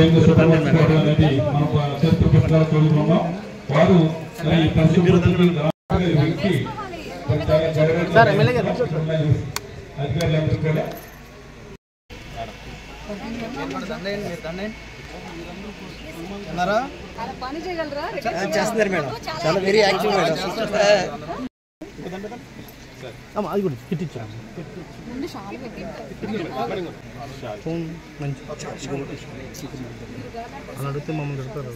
అనేది మనం చరిత్ర పుస్తకాలు చదువుకున్నాం. వారు అధికారులందరూ కూడా చేస్తున్నారు మేడం, చాలా వెరీ యాక్టివ్ మేడం. అది కూడా పెట్టించాను మంచి అలా అడిగితే మమ్మల్ని పెడతారు.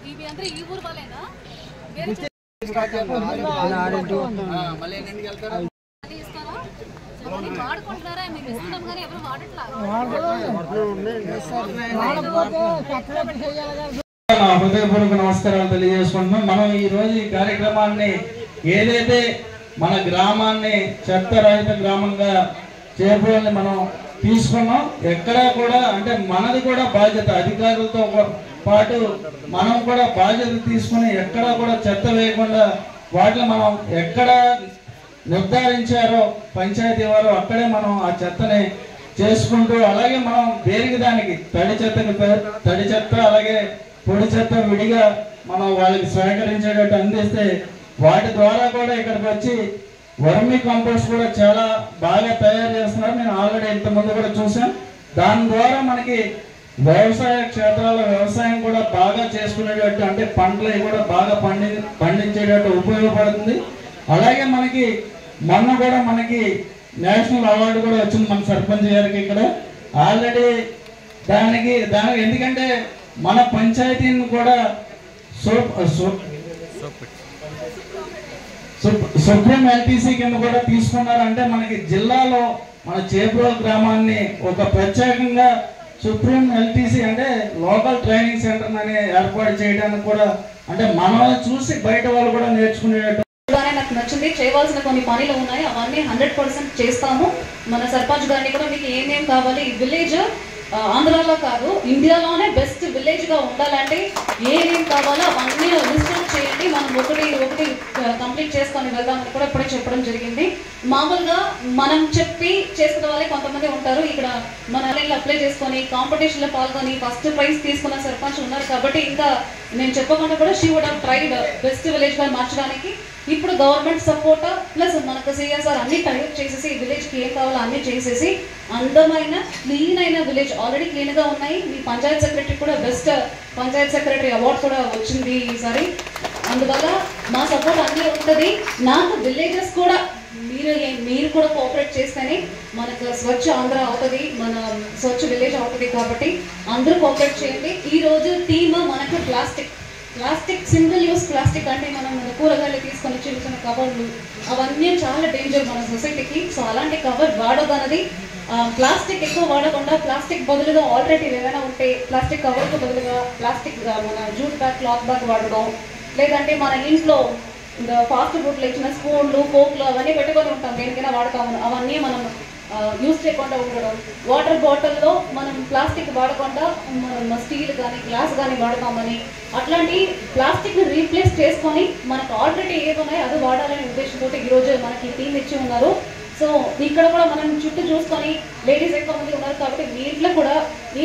ఇవి అంటే ఈ ఊరు వాళ్ళేనా? వాడుకుంటున్నారా? మేము ఇస్తున్నాం కానీ ఎవరు హృదయపూర్వక నమస్కారాలు తెలియజేసుకుంటున్నాం. మనం ఈ రోజు ఈ కార్యక్రమాన్ని ఏదైతే మన గ్రామాన్ని చెత్త రహిత గ్రామంగా చేరుకోవాలని మనం తీసుకున్నాం. ఎక్కడా కూడా అంటే మనది కూడా బాధ్యత, అధికారులతో పాటు మనం కూడా బాధ్యత తీసుకుని ఎక్కడా కూడా చెత్త వేయకుండా వాటిని మనం ఎక్కడ నిర్ధారించారో పంచాయతీ వారు అక్కడే మనం ఆ చెత్తని చేసుకుంటూ, అలాగే మనం దేనికి దానికి తడి చెత్త అలాగే పొడి చెత్త విడిగా మనం వాళ్ళకి స్వీకరించేటట్టు అందిస్తే వాటి ద్వారా కూడా ఇక్కడికి వచ్చి వర్మీ కంపోస్ట్ కూడా చాలా బాగా తయారు చేస్తున్నారు. నేను ఆల్రెడీ ఇంతకుముందు కూడా చూసాను. దాని ద్వారా మనకి వ్యవసాయ క్షేత్రాల్లో వ్యవసాయం కూడా బాగా చేసుకునేటట్టు, అంటే పంటలు కూడా బాగా పండించేటట్టు ఉపయోగపడుతుంది. అలాగే మనకి మొన్న కూడా మనకి నేషనల్ అవార్డు కూడా వచ్చింది మన సర్పంచ్ గారికి ఇక్కడ ఆల్రెడీ. దానికి ఎందుకంటే మన పంచాయతీని కూడా సుప్రీం ఎల్టీసీ కింద కూడా తీసుకున్నారు. అంటే మనకి జిల్లాలో మన చేబ్రోలు గ్రామాన్ని ఒక ప్రత్యేకంగా సుప్రీం ఎల్టీసీ అంటే లోకల్ ట్రైనింగ్ సెంటర్ అని ఏర్పాటు చేయడానికి కూడా, అంటే మనల్ని చూసి బయట వాళ్ళు కూడా నేర్చుకునేటట్టు నాకు నచ్చింది. చేయవలసిన కొన్ని పనులు ఉన్నాయి, అవన్నీ 100% చేస్తాము. మన సర్పంచ్ గారిని కూడా మీకు ఏమేమి కావాలి, ఈ విలేజ్ ఆంధ్రాలో కాదు ఇండియాలోనే బెస్ట్ విలేజ్ గా ఉండాలంటే ఏమేమి కావాలో అవన్నీ లిస్ట్ అవుట్ చేయండి. మనం ఒకటి కంప్లీట్ చేసుకొని వెళ్దామని కూడా ఇప్పుడే చెప్పడం జరిగింది. మామూలుగా మనం చెప్పి చేసుకున్న వాళ్ళే కొంతమంది ఉంటారు. ఇక్కడ మన అప్లై చేసుకొని కాంపిటీషన్ లో పాల్గొని ఫస్ట్ ప్రైజ్ తీసుకున్న సర్పంచ్ ఉన్నారు. కాబట్టి ఇంకా నేను చెప్పకుండా కూడా she would have tried best village గా మార్చడానికి. ఇప్పుడు గవర్నమెంట్ సపోర్ట్ ప్లస్ మనకు సిఎస్ఆర్ అన్ని టైప్ చేసేసి ఈ విలేజ్కి ఏం కావాలో అన్ని చేసేసి అందమైన క్లీన్ అయిన విలేజ్ ఆల్రెడీ క్లీన్గా ఉన్నాయి. మీ పంచాయత్ సెక్రటరీ కూడా బెస్ట్ పంచాయత్ సెక్రటరీ అవార్డు కూడా వచ్చింది ఈసారి. అందువల్ల మా సపోర్ట్ అన్నీ ఉంటుంది. నాకు విలేజెస్ కూడా మీరు కూడా కోఆపరేట్ చేస్తేనే మనకు స్వచ్ఛ ఆంధ్ర అవుతుంది, మన స్వచ్ఛ విలేజ్ అవుతుంది. కాబట్టి అందరూ కోఆపరేట్ చేయండి. ఈరోజు థీమ్ మనకు ప్లాస్టిక్ సింగిల్ యూస్ ప్లాస్టిక్ అంటే మనం కూరగాయలు తీసుకొని చిన్న చిన్న కవర్లు అవన్నీ చాలా డేంజర్ మన సొసైటీకి. సో అలాంటి కవర్ వాడదన్నది ప్లాస్టిక్ ఎక్కువ వాడకుండా ప్లాస్టిక్ బదులుగా ఆల్టర్నేటివ్ ఏమైనా ఉంటే ప్లాస్టిక్ కవర్కు బదులుగా ప్లాస్టిక్ మన జ్యూస్ బ్యాగ్ క్లాత్ బ్యాగ్ వాడడం, లేదంటే మన ఇంట్లో ఫాస్ట్ ఫుడ్లో ఇచ్చిన స్పూన్లు ఫోక్లు అవన్నీ పెట్టుకొని ఉంటాం, దేనికైనా వాడతాము. అవన్నీ మనం యూజ్ చేయకుండా ఉండడం. వాటర్ బాటిల్లో మనం ప్లాస్టిక్ వాడకుండా మనం స్టీల్ కానీ గ్లాస్ కానీ వాడతామని అట్లాంటి ప్లాస్టిక్ని రీప్లేస్ చేసుకొని మనకు ఆల్టర్నేటివ్ ఏమున్నాయి అది వాడాలనే ఉద్దేశంతో ఈరోజు మనకి టీం ఇచ్చి ఉన్నారు. సో ఇక్కడ కూడా మనం చుట్టూ చూసుకొని లేడీస్ ఎక్కువ మంది ఉన్నారు కాబట్టి మీ ఇంట్లో కూడా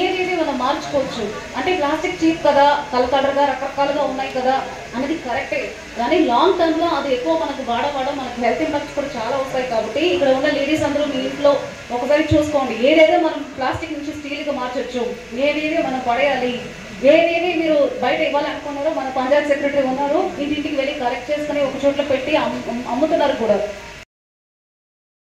ఏదేది మనం మార్చుకోవచ్చు. అంటే ప్లాస్టిక్ చీప్ కదా, కలర్గా రకరకాలుగా ఉన్నాయి కదా అనేది కరెక్టే, కానీ లాంగ్ టర్మ్లో అది ఎక్కువ మనకు వాడడం మనకు హెల్త్ ఇంపాక్ట్స్ కూడా చాలా వస్తాయి. కాబట్టి ఇక్కడ ఉన్న లేడీస్ అందరూ మీ ఇంట్లో ఒకసారి చూసుకోండి, ఏదేదో మనం ప్లాస్టిక్ నుంచి స్టీల్గా మార్చొచ్చు, ఏదేది మనం పడేయాలి, ఏదేది మీరు బయట ఇవ్వాలనుకున్నారో మన పంచాయత్ సెక్రటరీ ఉన్నారు, ఇంటింటికి వెళ్ళి కలెక్ట్ చేసుకుని ఒక చోట్ల పెట్టి అమ్ముతున్నారు కూడా.